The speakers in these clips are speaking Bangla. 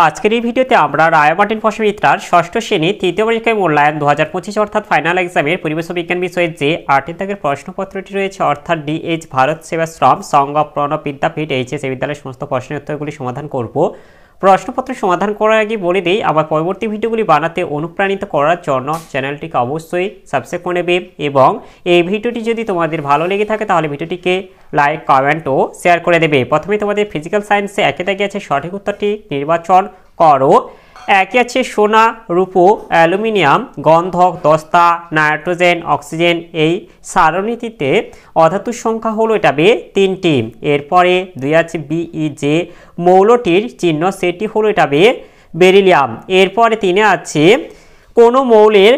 আজকের এই ভিডিওতে আমরা রায় মার্টিন ফসমিত্রার ষষ্ঠ শ্রেণী তৃতীয় পরীক্ষায় মূল্যায়ন 2025 অর্থাৎ ফাইনাল এক্সামের পরিবেশ বিজ্ঞান বিষয়ে যে 8 দাগের প্রশ্নপত্রটি রয়েছে অর্থাৎ ডিএইচ ভারত সেবাশ্রম সংঘ প্রণব বিদ্যাপীঠ এইচএস বিদ্যালয়ের সমস্ত প্রশ্নের উত্তরগুলি সমাধান করব। প্রশ্নপত্র সমাধান করার আগে বলে দিই, আমার পরবর্তী ভিডিওগুলি বানাতে অনুপ্রাণিত করার জন্য চ্যানেলটিকে অবশ্যই সাবস্ক্রাইব করে নেবে এবং এই ভিডিওটি যদি তোমাদের ভালো লেগে থাকে তাহলে ভিডিওটিকে লাইক কমেন্ট ও শেয়ার করে দেবে। প্রথমে তোমাদের ফিজিক্যাল সায়েন্সে একে দাগে আছে সঠিক উত্তরটি নির্বাচন করো। একে আছে সোনা, রূপো, অ্যালুমিনিয়াম, গন্ধক, দস্তা, নাইট্রোজেন, অক্সিজেন। এই সারণীটিতে অধাতুর সংখ্যা হলো এটা 3টি। এরপরে 2 আছে বিই, যে মৌলটির চিহ্ন সেটি হলো এটা বেরিলিয়াম। এরপরে 3 আছে কোনো মৌলের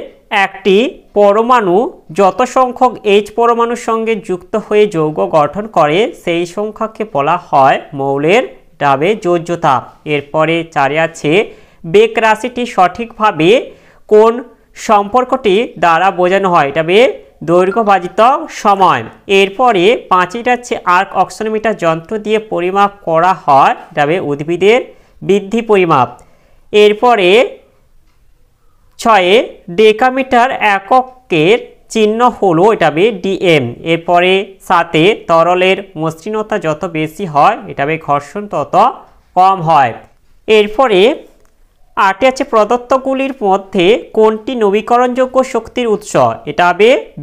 একটি পরমাণু যত সংখ্যক এইচ পরমাণুর সঙ্গে যুক্ত হয়ে যৌগ গঠন করে সেই সংখ্যাকে বলা হয় মৌলের যোজ্যতা। এরপরে 4 আছে বেগ রাশিটি সঠিকভাবে কোন সম্পর্কটি দ্বারা বোঝানো হয়, এটা দৈর্ঘ্য ভাজিত সময়। এরপরে 5টা আছে আর্ক অক্সিনোমিটার যন্ত্র দিয়ে পরিমাপ করা হয়, এটা উদ্ভিদের বৃদ্ধি পরিমাপ। এরপরে 6 ডেকামিটার এককের চিহ্ন হলো এটা ডিএম। এরপরে 7 তরলের মসৃণতা যত বেশি হয় এটা ঘর্ষণ তত কম হয়। এরপরে 8 আছে প্রদত্তগুলির মধ্যে কোনটি নবীকরণযোগ্য শক্তির উৎস, এটা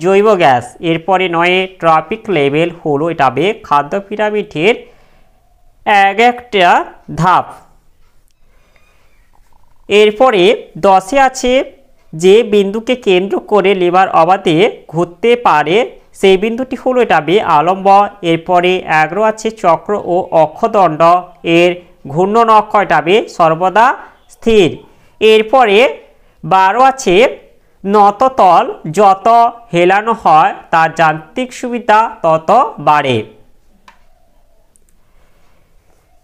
জৈব গ্যাস। এরপরে 9 ট্রপিক লেভেল হলো এটা খাদ্য পিরামিডের একটা ধাপ। এরপরে 10 আছে যে বিন্দুকে কেন্দ্র করে লেবার অবাধে ঘুরতে পারে সেই বিন্দুটি হলো এটা আলম্ব। এরপরে 11 আছে চক্র ও অক্ষদণ্ড এর ঘূর্ণন অক্ষ এটা সর্বদা স্থির। এরপরে 12 আছে নততল যত হেলানো হয় তার যান্ত্রিক সুবিধা তত বাড়ে।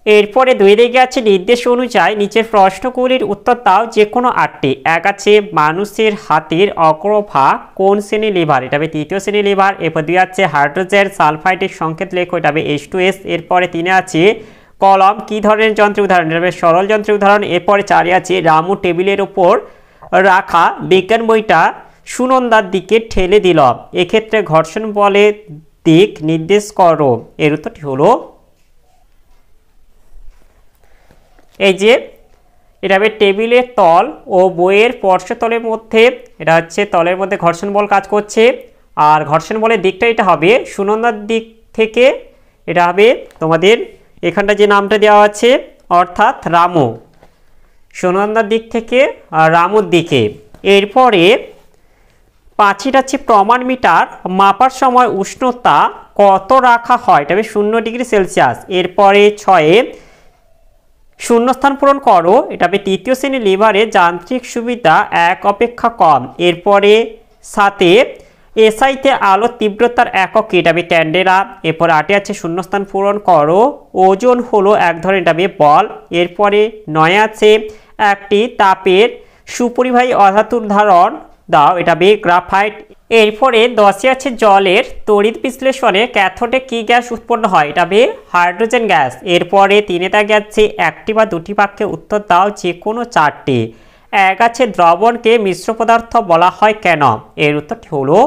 এরপরে 2 দিকে আছে নির্দেশ অনুযায়ী নিচের প্রশ্নগুলির উত্তর দাও যে কোনো 8টি। 1 আছে মানুষের হাতের অগ্রভাগ কোন শ্রেণীর লিভার, এটা তৃতীয় শ্রেণীর লিভার। এরপর 2 আছে হাইড্রোজেন সালফাইডের সংকেত লেখো, এটা H2S। এরপরে 3 আছে কলম কি ধরনের যন্ত্রের উদাহরণ, এটা সরল যন্ত্রের উদাহরণ। এরপরে 4 আছে রামু টেবিলের উপর রাখা বিজ্ঞান বইটা সুনন্দার দিকে ঠেলে দিল, এক্ষেত্রে ঘর্ষণ বলের দিক নির্দেশ করো। এর উত্তরটি হলো এই যে এটা টেবিলের তল ও বইয়ের পার্শ্বতলের মধ্যে এটা হচ্ছে তলের মধ্যে ঘর্ষণ বল কাজ করছে, আর ঘর্ষণ বলের দিকটা এটা হবে সুনন্দার দিক থেকে, এটা হবে তোমাদের এখানটা যে নামটা দেওয়া আছে অর্থাৎ রামু, সুনন্দার দিক থেকে আর রামুর দিকে। এরপরে 5 আছে প্রমাণ মিটার মাপার সময় উষ্ণতা কত রাখা হয়, এটা 0 ডিগ্রি সেলসিয়াস। এরপরে 6 শূন্যস্থান পূরণ করো, এটা তৃতীয় শ্রেণীর লিভারে যান্ত্রিক সুবিধা 1 অপেক্ষা কম। এরপরে 7 এসআইতে আলোর তীব্রতার একক এটা ক্যান্ডেলা। এরপর 8 আছে শূন্যস্থান পূরণ করো, ওজন হলো এক ধরনের এটা বল। এরপরে 9 আছে একটি তাপের সুপরিবাহী অধাতুর উদাহরণ দাও, এটা গ্রাফাইট। এরপরে 10 আছে জলের তড়িৎ বিশ্লেষণে ক্যাথোডে কি গ্যাস উৎপন্ন হয়, এটা হাইড্রোজেন গ্যাস। এরপরে 3 দাগে আছে একটি বা দুটি বাক্যে উত্তর দাও যে কোনো 4টি। 1 আছে দ্রবণকে মিশ্র পদার্থ বলা হয় কেন, এর উত্তরটি হলো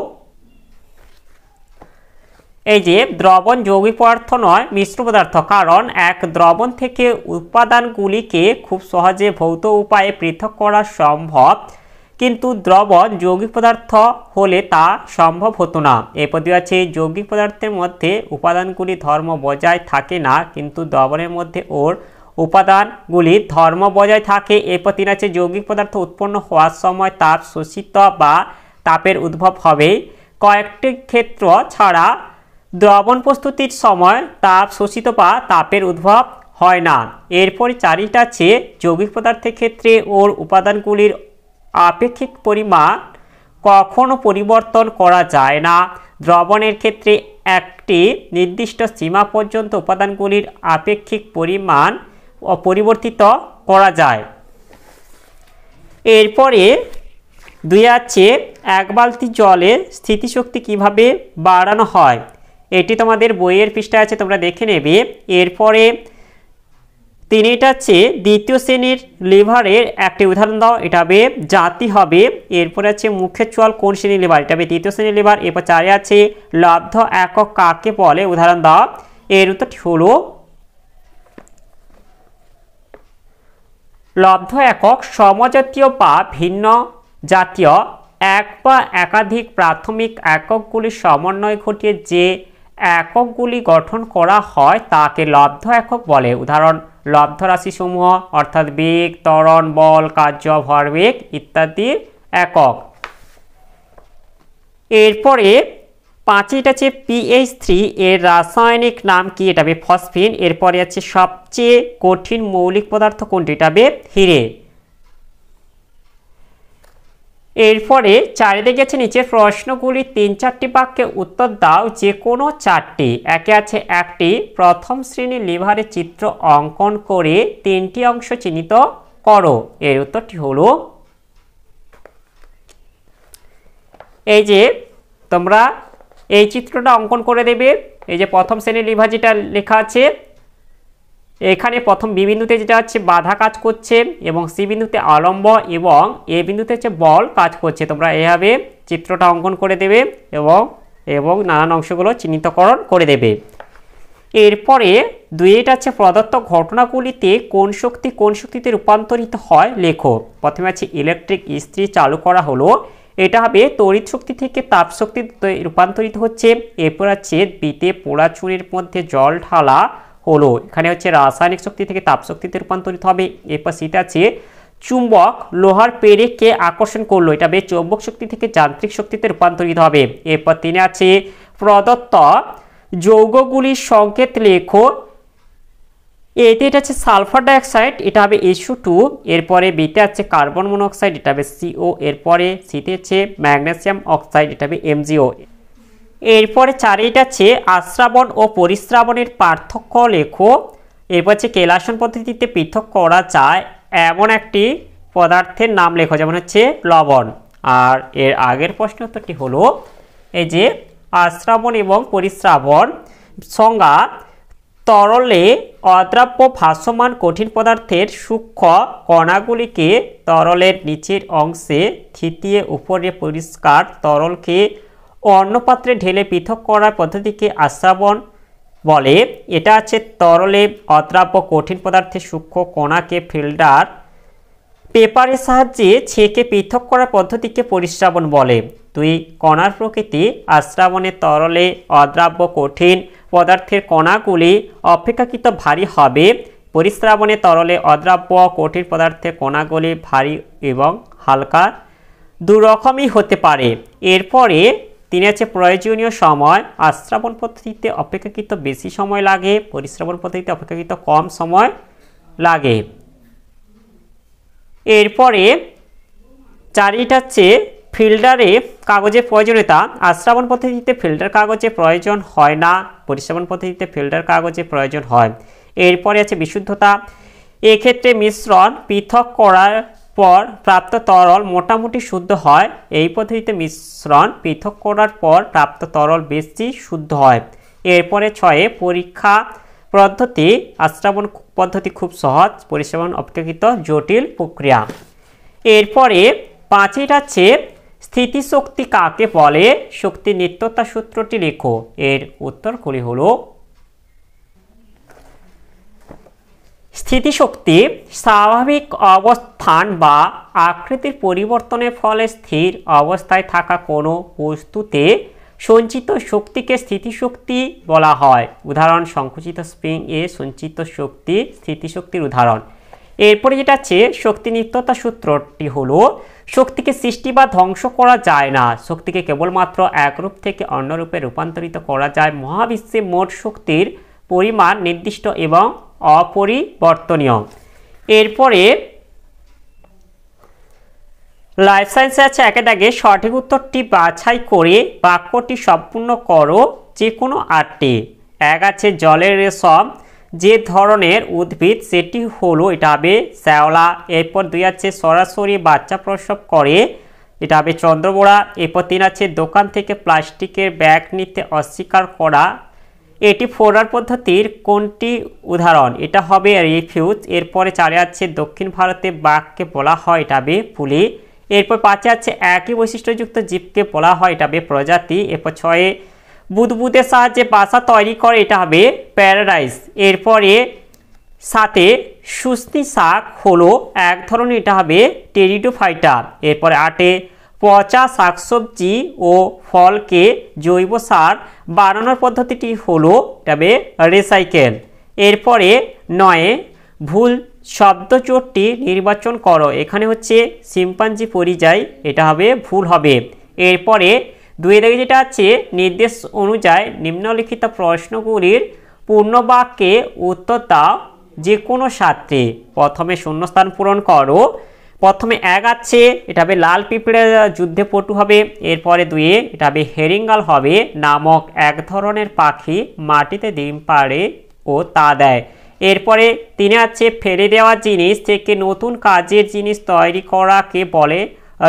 এই যে দ্রবণ যৌগিক পদার্থ নয় মিশ্র পদার্থ, কারণ এক দ্রবণ থেকে উপাদানগুলিকে খুব সহজে ভৌত উপায়ে পৃথক করা সম্ভব, কিন্তু দ্রবণ যৌগিক পদার্থ হলে তা সম্ভব হতো না। এরপর 2 আছে যৌগিক পদার্থের মধ্যে উপাদানগুলি ধর্ম বজায় থাকে না, কিন্তু দ্রবণের মধ্যে ওর উপাদানগুলির ধর্ম বজায় থাকে। এরপর 3 আছে যৌগিক পদার্থ উৎপন্ন হওয়ার সময় তাপ শোষিত বা তাপের উদ্ভব হবে, কয়েকটি ক্ষেত্র ছাড়া দ্রবণ প্রস্তুতির সময় তাপ শোষিত বা তাপের উদ্ভব হয় না। এরপরে 4 আছে যৌগিক পদার্থের ক্ষেত্রে ওর উপাদানগুলির আপেক্ষিক পরিমাণ কখনো পরিবর্তন করা যায় না, দ্রবণের ক্ষেত্রে একটি নির্দিষ্ট সীমা পর্যন্ত উপাদানগুলির আপেক্ষিক পরিমাণ পরিবর্তিত করা যায়। এরপরে 2 আছে 1 বালতি জলে স্থিতিশক্তি কিভাবে বাড়ানো হয়, এটি তোমাদের বইয়ের পৃষ্ঠায় আছে, তোমরা দেখে নেবে। এরপরে এটা হচ্ছে দ্বিতীয় শ্রেণীর লিভারের একটি উদাহরণ দাও। এটা হবে জাতি হবে। এরপরে আছে মুখের চোয়াল কোন শ্রেণীর লিভার? এটা হবে তৃতীয় শ্রেণীর লিভার। এরপর 4 আছে লব্ধ একক কাকে বলে? উদাহরণ দাও। এর উত্তরটি হলো লব্ধ একক সমজাতীয় বা ভিন্ন জাতীয় এক বা একাধিক প্রাথমিক এককগুলির সমন্বয় ঘটিয়ে যে এককগুলি গঠন করা হয় তাকে লব্ধ একক বলে। উদাহরণ লব্ধ রাশিসমূহ অর্থাৎ বেগ, ত্বরণ, বল, কার্য, ভরবেগ ইত্যাদির একক। এরপরে 5 আছে PH3 এর রাসায়নিক নাম কি? এটা হবে ফসফিন। এরপরে আছে সবচেয়ে কঠিন মৌলিক পদার্থ কোনটি? এটা হবে হিরে। এরপরে চারিদিকে আছে নিচের প্রশ্নগুলি 3-4টি বাক্যে উত্তর দাও যে কোনো 4টি। একে আছে একটি প্রথম শ্রেণীর লিভারের চিত্র অঙ্কন করে 3টি অংশ চিহ্নিত করো। এর উত্তরটি হলো এই যে তোমরা এই চিত্রটা অঙ্কন করে দেবে। এই যে প্রথম শ্রেণীর লিভার যেটা লেখা আছে এখানে প্রথম বি বিন্দুতে যেটা হচ্ছে বাধা কাজ করছে এবং সি বিন্দুতে আলম্ব এবং এ বিন্দুতে হচ্ছে বল কাজ করছে। তোমরা এভাবে চিত্রটা অঙ্কন করে দেবে এবং নানান অংশগুলো চিহ্নিতকরণ করে দেবে। এরপরে 2 আছে প্রদত্ত ঘটনাগুলিতে কোন শক্তি কোন শক্তিতে রূপান্তরিত হয় লেখো। প্রথমে আছে ইলেকট্রিক ইস্ত্রি চালু করা হলো, এটা হবে তড়িৎ শক্তি থেকে তাপ শক্তিতে রূপান্তরিত হচ্ছে। এরপর আছে বিতে পোড়া চুনের মধ্যে জল ঢালা হলো, এখানে হচ্ছে রাসায়নিক শক্তি থেকে তাপ শক্তিতে রূপান্তরিত হবে। এরপর সিতে আছে চুম্বক লোহার পেরেককে আকর্ষণ করলো, এটা হবে চৌম্বক শক্তি থেকে যান্ত্রিক শক্তিতে রূপান্তরিত হবে। এরপর 3 আছে প্রদত্ত যৌগগুলির সংকেত লেখো। এতে এটা হচ্ছে সালফার ডাইঅক্সাইড, এটা হবে SO2। এরপরে বিতে আছে কার্বন মনোক্সাইড, এটা হবে CO। এরপরে সিতে আছে ম্যাগনেসিয়াম অক্সাইড, এটা হবে MgO। এরপরে 4 আছে আশ্রাবণ ও পরিশ্রাবণের পার্থক্য লেখো। এরপর হচ্ছে কেলাসন পদ্ধতিতে পৃথক করা যায় এমন একটি পদার্থের নাম লেখো, যেমন হচ্ছে লবণ। আর এর আগের প্রশ্ন উত্তরটি হলো এই যে আশ্রাবণ এবং পরিশ্রাবণ সংজ্ঞা তরলে অদ্রাব্য ভাসমান কঠিন পদার্থের সূক্ষ্ম কণাগুলিকে তরলের নিচের অংশে থিতিয়ে উপরে পরিষ্কার তরলকে অন্য পাত্রে ঢেলে পৃথক করার পদ্ধতিকে আশ্রাবণ বলে। এটা আছে তরলে অদ্রাব্য কঠিন পদার্থের সূক্ষ্ম কণাকে ফিল্টার পেপারের সাহায্যে ছেঁকে পৃথক করার পদ্ধতিকে পরিশ্রাবণ বলে। 2 কণার প্রকৃতি আশ্রাবণে তরলে অদ্রাব্য কঠিন পদার্থের কণাগুলি অপেক্ষাকৃত ভারী হবে, পরিশ্রাবণে তরলে অদ্রাব্য কঠিন পদার্থের কণাগুলি ভারী এবং হালকা দুরকমই হতে পারে। এরপরে 3 আছে প্রয়োজনীয় সময় আশ্রাবণ পদ্ধতিতে অপেক্ষাকৃত বেশি সময় লাগে, পরিশ্রাবণ পদ্ধতিতে অপেক্ষাকৃত কম সময় লাগে। এরপরে 4 হচ্ছে ফিল্টারে কাগজের প্রয়োজনীয়তা। আশ্রাবণ পদ্ধতিতে ফিল্টার কাগজের প্রয়োজন হয় না, পরিশ্রাবণ পদ্ধতিতে ফিল্টার কাগজের প্রয়োজন হয়। এরপরে আছে বিশুদ্ধতা। এক্ষেত্রে মিশ্রণ পৃথক করার পর প্রাপ্ত তরল মোটামুটি শুদ্ধ হয়, এই পদ্ধতিতে মিশ্রণ পৃথক করার পর প্রাপ্ত তরল বেশি শুদ্ধ হয়। এরপরে 6 পরীক্ষা পদ্ধতি। আশ্রাবণ পদ্ধতি খুব সহজ, পরিশ্রাবণ অপেক্ষাকৃত জটিল প্রক্রিয়া। এরপরে 5 আছে স্থিতিশক্তি কাকে বলে, শক্তি নিত্যতা সূত্রটি লেখো। এর উত্তরগুলি হলো স্থিতিশক্তি স্বাভাবিক অবস্থান বা আকৃতির পরিবর্তনের ফলে স্থির অবস্থায় থাকা কোনো বস্তুতে সঞ্চিত শক্তিকে স্থিতিশক্তি বলা হয়। উদাহরণ সংকুচিত স্প্রিং এ সঞ্চিত শক্তি স্থিতিশক্তির উদাহরণ। এরপরে যেটা আছে শক্তি নিত্যতা সূত্রটি হলো শক্তিকে সৃষ্টি বা ধ্বংস করা যায় না, শক্তিকে কেবলমাত্র এক রূপ থেকে অন্য রূপে রূপান্তরিত করা যায়। মহাবিশ্বে মোট শক্তির পরিমাণ নির্দিষ্ট এবং অপরিবর্তনীয়। এরপরে লাইফ সায়েন্সে আছে 1 দাগে সঠিক উত্তরটি বাছাই করে বাক্যটি সম্পূর্ণ করো যে কোনো 8টি। 1 আছে জলের রেশম যে ধরনের উদ্ভিদ সেটি হলো, এটা হবে শ্যাওলা। এরপর 2 আছে সরাসরি বাচ্চা প্রসব করে, এটা হবে চন্দ্রবোড়া। এরপর 3 আছে দোকান থেকে প্লাস্টিকের ব্যাগ নিতে অস্বীকার করা, এটি ফোরার পদ্ধতির কোনটি উদাহরণ? এটা হবে রিফিউজ। এরপরে 4 আছে দক্ষিণ ভারতে বাঘকে বলা হয়, এটা হবে পুলি। এরপর 5 আছে একই বৈশিষ্ট্যযুক্ত জীবকে বলা হয়, এটা হবে প্রজাতি। এরপর 6 বুদবুদের সাহায্যে বাসা তৈরি করে, এটা হবে প্যারাডাইস। এরপরে 7 শুষ্নি শাক হলো এক ধরনের, এটা হবে টেরিডোফাইটা। এরপরে 8 পচা শাকসবজি ও ফলকে জৈব সার বানানোর পদ্ধতিটি হলো, এটা হবে রিসাইকেল। এরপরে 9 ভুল শব্দজোটটি নির্বাচন করো। এখানে হচ্ছে শিম্পাঞ্জি পরিযায়ী, এটা হবে ভুল হবে। এরপরে 2 দিকে যেটা আছে নির্দেশ অনুযায়ী নিম্নলিখিত প্রশ্নগুলির পূর্ণবাক্যে উত্তর দাও যে কোনো সাথে। প্রথমে শূন্যস্থান পূরণ করো। প্রথমে 1 আছে, এটা হবে লাল পিঁপড়ে যুদ্ধে পটু হবে। এরপরে 2 এটা হবে হেরিঙ্গাল হবে নামক এক ধরনের পাখি মাটিতে ডিম পাড়ে ও তা দেয়। এরপরে 3 আছে ফেলে দেওয়া জিনিস থেকে নতুন কাজের জিনিস তৈরি করাকে বলে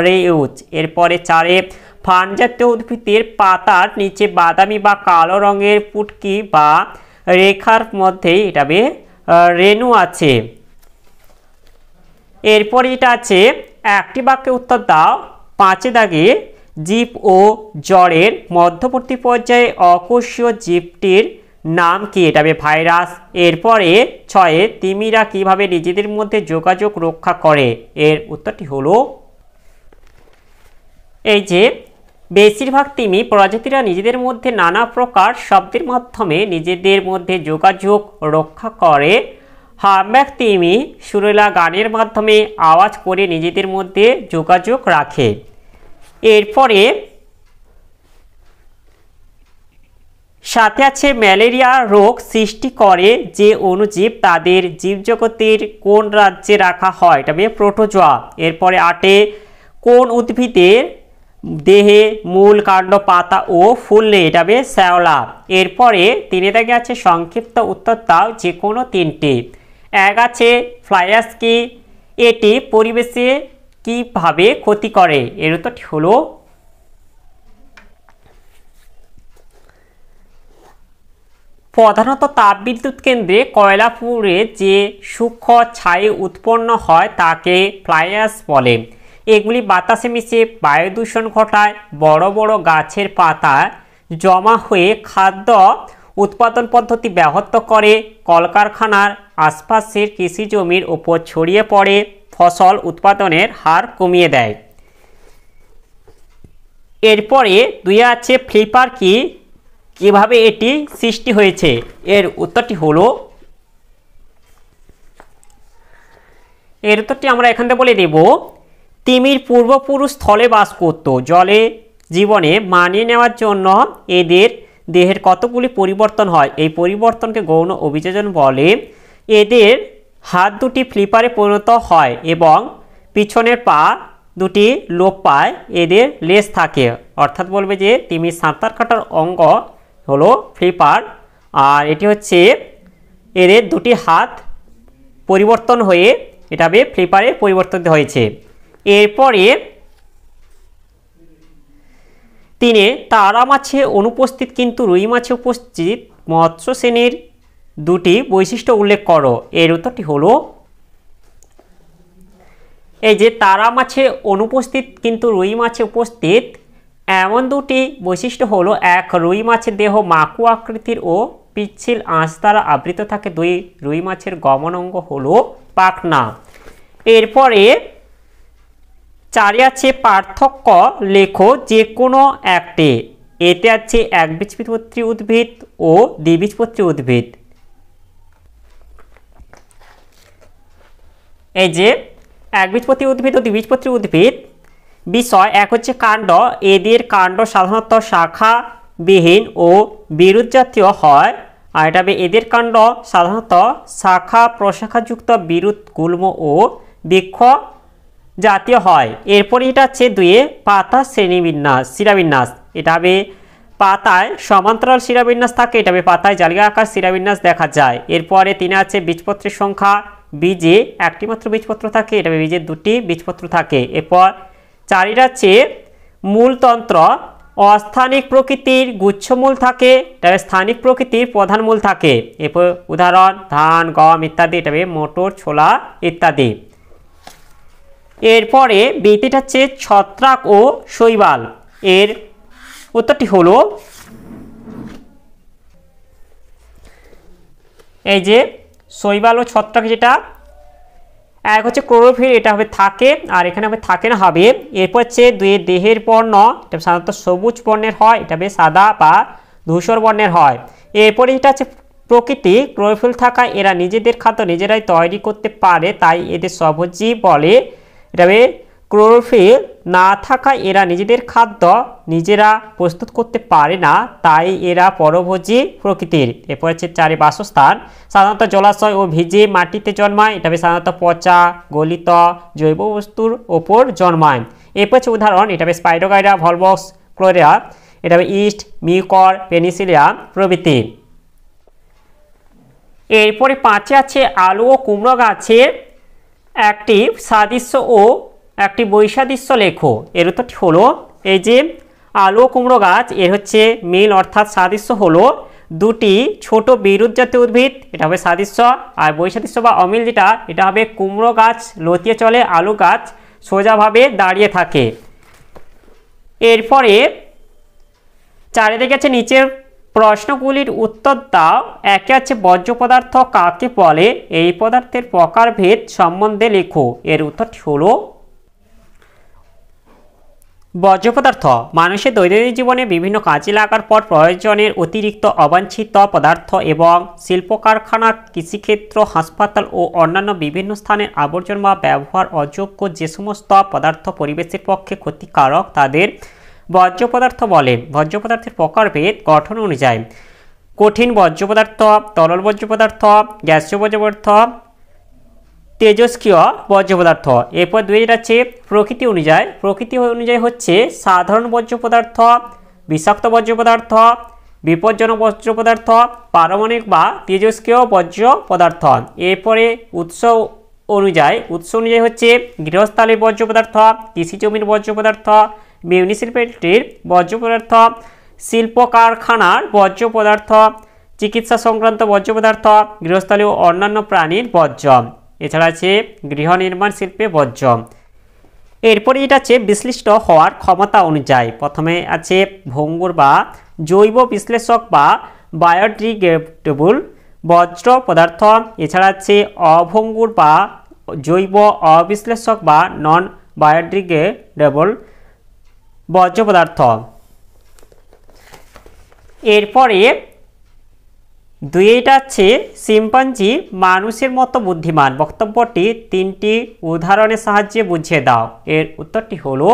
রিইউজ। এরপরে 4 ফার্ন জাতীয় উদ্ভিদের পাতার নিচে বাদামি বা কালো রঙের পুটকি বা রেখার মধ্যে এটা হবে রেণু আছে। এরপরে এটা আছে একটি বাক্যে উত্তর দাও 5 দাগে জীব ও জড়ের মধ্যবর্তী পর্যায়ে অকোষীয় জীবটির নাম কি? এটা হবে ভাইরাস। এরপরে 6 তিমিরা কিভাবে নিজেদের মধ্যে যোগাযোগ রক্ষা করে? এর উত্তরটি হলো এই যে বেশিরভাগ তিমি প্রজাতিরা নিজেদের মধ্যে নানা প্রকার শব্দের মাধ্যমে নিজেদের মধ্যে যোগাযোগ রক্ষা করে। হামব্যাক তিমি সুরেলা গানের মাধ্যমে আওয়াজ করে নিজেদের মধ্যে যোগাযোগ রাখে। এরপরে 7 আছে ম্যালেরিয়া রোগ সৃষ্টি করে যে অণুজীব তাদের জীবজগতের কোন রাজ্যে রাখা হয়? এটা হবে প্রোটোজোয়া। এরপরে 8 কোন উদ্ভিদের দেহে মূল কাণ্ড পাতা ও ফুল নেই? এটা হবে শ্যাওলা। এরপরে 3 দাগে আছে সংক্ষিপ্ত উত্তর দাও যে কোনো 3টি। 1 আছে ফ্লাইয়াস কি? এটি পরিবেশে কিভাবে ক্ষতি করে? এর উত্তরটি হলো প্রধানত তাপবিদ্যুৎ কেন্দ্রে কয়লা পুড়ে যে সূক্ষ্ম ছাই উৎপন্ন হয় তাকে ফ্লাইয়াস বলে। এগুলি বাতাসে মিশে বায়ু দূষণ ঘটায়, বড় বড় গাছের পাতা জমা হয়ে খাদ্য উৎপাদন পদ্ধতি ব্যাহত করে, কলকারখানার আশপাশের কৃষি জমির ওপর ছড়িয়ে পড়ে, ফসল উৎপাদনের হার কমিয়ে দেয়। এরপরে 2 আছে ফ্লিপার কি? কিভাবে এটি সৃষ্টি হয়েছে? এর উত্তরটি হলো আমরা এখান থেকে বলে দেব তিমির পূর্বপুরুষ স্থলে বাস করত। জলে জীবনে মানিয়ে নেওয়ার জন্য এদের দেহের কতগুলি পরিবর্তন হয়। এই পরিবর্তনকে গৌণ অভিযোজন বলে। এদের হাত দুটি ফ্লিপারে পরিণত হয় এবং পিছনের পা দুটি লোপ পায়। এদের লেজ থাকে, অর্থাৎ বলবে যে তিমির সাঁতার কাটার অঙ্গ হলো ফ্লিপার, আর এটি হচ্ছে এদের দুটি হাত পরিবর্তন হয়ে এটা হবে ফ্লিপারে পরিবর্তিত হয়েছে। এরপরে 3 তারা মাছে অনুপস্থিত কিন্তু রুই মাছে উপস্থিত মৎস্য শ্রেণীর 2টি বৈশিষ্ট্য উল্লেখ করো। এর উত্তরটি হলো এই যে তারা মাছে অনুপস্থিত কিন্তু রুই মাছে উপস্থিত এমন 2টি বৈশিষ্ট্য হলো 1 রুই মাছের দেহ মাকু আকৃতির ও পিচ্ছিল আঁশ দ্বারা আবৃত থাকে। 2 রুই মাছের গমন অঙ্গ হলো পাখনা। এরপরে 4 আছে পার্থক্য লেখো যে কোনো একটি। এতে আছে একবীজপত্রী উদ্ভিদ ও দ্বিবীজপত্রী উদ্ভিদ। এই যে একবীজপত্রী উদ্ভিদ ও দ্বিবীজপত্রী উদ্ভিদ বিষয় 1 হচ্ছে কাণ্ড। এদের কাণ্ড সাধারণত শাখাবিহীন ও বিরুৎ জাতীয় হয়, আর এটা এদের কাণ্ড সাধারণত শাখা প্রশাখাযুক্ত বিরুৎ গুল্ম ও বৃক্ষ জাতীয় হয়। এরপরে এটা হচ্ছে 2 পাতা শ্রেণীবিন্যাস শিরাবিন্যাস। এটা হবে পাতায় সমান্তরাল শিরাবিন্যাস থাকে, এটা পাতায় জালিকা আকার শিরাবিন্যাস দেখা যায়। এরপরে 3 আছে বীজপত্রের সংখ্যা। বীজে একটি মাত্র বীজপত্র থাকে, এটা বীজের 2টি বীজপত্র থাকে। এরপর 4 আছে মূলতন্ত্র। অস্থানিক প্রকৃতির গুচ্ছমূল থাকে, তবে স্থানিক প্রকৃতির প্রধান মূল থাকে। এরপর উদাহরণ ধান, গম ইত্যাদি, তবে মটর, ছোলা ইত্যাদি। এরপরে বিটিটা হচ্ছে ছত্রাক ও শৈবাল। এর উত্তরটি হলো এই যে শৈবাল ও ছত্রাক, যেটা এক হচ্ছে ক্লোরোফিল, এটা হবে থাকে, আর এখানে হবে থাকে না হবে। এরপর হচ্ছে দুই দেহের বর্ণ, এটা সাধারণত সবুজ বর্ণের হয়, এটা হবে সাদা বা ধূসর বর্ণের হয়। এরপরে এটা হচ্ছে প্রকৃতি, ক্লোরোফিল থাকা এরা নিজেদের খাদ্য নিজেরাই তৈরি করতে পারে, তাই এদের স্বভোজী বলে। এটা হবে ক্লোরোফিল না থাকায় এরা নিজেদের খাদ্য নিজেরা প্রস্তুত করতে পারে না, তাই এরা পরভোজী প্রকৃতির। এরপর হচ্ছে 4 বাসস্থান, সাধারণত জলাশয় ও ভিজে মাটিতে জন্মায়, এটা সাধারণত পচা গলিত জৈব বস্তুর ওপর জন্মায়। এরপর হচ্ছে উদাহরণ, এটা স্পাইরোগাইরা, ভলভক্স, ক্লোরেয়া, এটা ইস্ট, মিউকর, পেনিসিলিয়াম প্রভৃতি। এরপরে 5 আছে আলু ও কুমড়ো গাছের একটি সাদৃশ্য ও একটি বৈসাদৃশ্য লেখো। এর উত্তরটি হলো এই যে আলু ও কুমড়ো গাছ, এর হচ্ছে মিল অর্থাৎ সাদৃশ্য হলো দুটি ছোট বিরুৎ জাতীয় উদ্ভিদ, এটা হবে সাদৃশ্য। আর বৈসাদৃশ্য বা অমিল যেটা, এটা হবে কুমড়ো গাছ লতিয়ে চলে, আলু গাছ সোজাভাবে দাঁড়িয়ে থাকে। এরপরে চারিদিকে আছে নিচের প্রশ্নগুলির উত্তর দাও। একে আছে বর্জ্য পদার্থ কাকে বলে, এই পদার্থের প্রকারভেদ সম্বন্ধে লেখো। এর উত্তরটি হলো বর্জ্য পদার্থ মানুষের দৈনন্দিন জীবনে বিভিন্ন কাজে লাগার পর প্রয়োজনের অতিরিক্ত অবাঞ্ছিত পদার্থ এবং শিল্প কারখানা, কৃষিক্ষেত্র, হাসপাতাল ও অন্যান্য বিভিন্ন স্থানের আবর্জনা বা ব্যবহার অযোগ্য যে সমস্ত পদার্থ পরিবেশের পক্ষে ক্ষতিকারক তাদের বর্জ্য পদার্থ বলে। বর্জ্য পদার্থের প্রকারভেদ গঠন অনুযায়ী: কঠিন বর্জ্য পদার্থ, তরল বর্জ্য পদার্থ, গ্যাসীয় বর্জ্য পদার্থ, তেজস্ক্রিয় বর্জ্য পদার্থ। এরপর 2 আছে প্রকৃতি অনুযায়ী। প্রকৃতি অনুযায়ী হচ্ছে সাধারণ বর্জ্য পদার্থ, বিষাক্ত বর্জ্য পদার্থ, বিপজ্জনক বর্জ্য পদার্থ, পারমাণবিক বা তেজস্ক্রিয় বর্জ্য পদার্থ। এরপরে উৎস অনুযায়ী হচ্ছে গৃহস্থালির বর্জ্য পদার্থ, কৃষি জমির বর্জ্য পদার্থ, মিউনিসিপ্যালিটির বর্জ্য পদার্থ, শিল্প কারখানার বর্জ্য পদার্থ, চিকিৎসা সংক্রান্ত বর্জ্য পদার্থ, গৃহস্থালী ও অন্যান্য প্রাণীর বর্জ্য। এছাড়া আছে গৃহ নির্মাণ শিল্পে বর্জ্য। এরপরে এটা আছে বিশ্লিষ্ট হওয়ার ক্ষমতা অনুযায়ী। প্রথমে আছে ভঙ্গুর বা জৈব বিশ্লেষক বা বায়োডিগ্রেডেবল বর্জ্য পদার্থ। এছাড়া আছে অভঙ্গুর বা জৈব অবিশ্লেষক বা নন বায়োডিগ্রেডেবল বর্জ্য পদার্থ। এরপরে 2 আছে শিম্পাঞ্জি মানুষের মতো বুদ্ধিমান। বক্তব্যটি 3টি উদাহরণের সাহায্যে বুঝিয়ে দাও। এর উত্তরটি হলো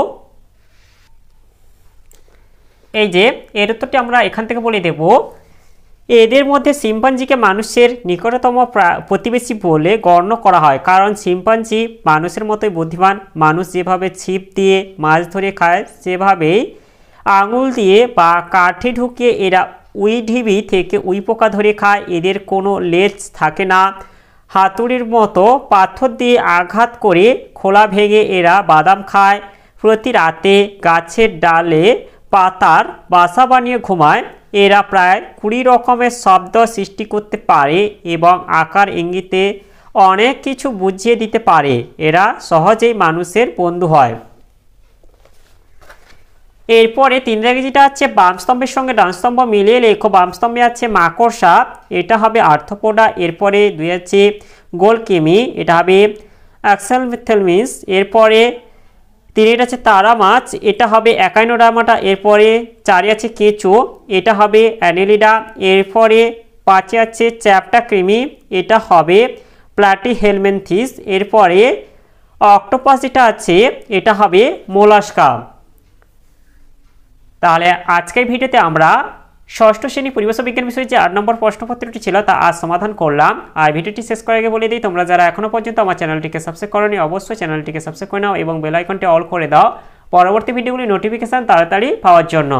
এই যে এর উত্তরটি আমরা এখান থেকে বলে দেব। এদের মধ্যে শিম্পাঞ্জিকে মানুষের নিকটতম প্রতিবেশী বলে গণ্য করা হয়, কারণ শিম্পাঞ্জি মানুষের মতোই বুদ্ধিমান। মানুষ যেভাবে ছিপ দিয়ে মাছ ধরে খায় সেভাবেই আঙুল দিয়ে বা কাঠে ঢুকিয়ে এরা উই ঢিবি থেকে উই পোকা ধরে খায়। এদের কোনো লেজ থাকে না। হাতুড়ির মতো পাথর দিয়ে আঘাত করে খোলা ভেঙে এরা বাদাম খায়। প্রতি রাতে গাছের ডালে পাতার বাসা বানিয়ে ঘুমায়। এরা প্রায় 20 রকমের শব্দ সৃষ্টি করতে পারে এবং আকার ইঙ্গিতে অনেক কিছু বুঝিয়ে দিতে পারে। এরা সহজেই মানুষের বন্ধু হয়। এরপরে 3 যেটা আছে বাম স্তম্ভের সঙ্গে ডান স্তম্ভ মিলিয়ে লেখো। বাম স্তম্ভে আছে মাকড়সা, এটা হবে আর্থ্রোপোডা। এরপরে 2 আছে গোলকেমি, এটা হবে অ্যাক্সেলমিথেলমিস। এরপরে 3 আছে তারা মাছ, এটা হবে একাইনোডার্মাটা। এরপরে 4 আছে কেঁচো, এটা হবে অ্যানেলিডা। এরপরে 5 আছে চ্যাপ্টা কৃমি, এটা হবে প্লাটিহেলমিনথিস। এরপরে অক্টোপাস যেটা আছে এটা হবে মোলাস্কা। তাহলে আজকের ভিডিওতে আমরা ষষ্ঠ শ্রেণী পরিবেশ বিজ্ঞান বিষয়ে যে 8 নম্বর প্রশ্নপত্রটি ছিল তা আজ সমাধান করলাম। আর ভিডিওটি শেষ করার আগে বলে দিই, তোমরা যারা এখনো পর্যন্ত আমার চ্যানেলটিকে সাবস্ক্রাইব করোনি অবশ্যই চ্যানেলটিকে সাবস্ক্রাইব করে নাও এবং বেল আইকনটি অল করে দাও পরবর্তী ভিডিওগুলি নোটিফিকেশন তাড়াতাড়ি পাওয়ার জন্য।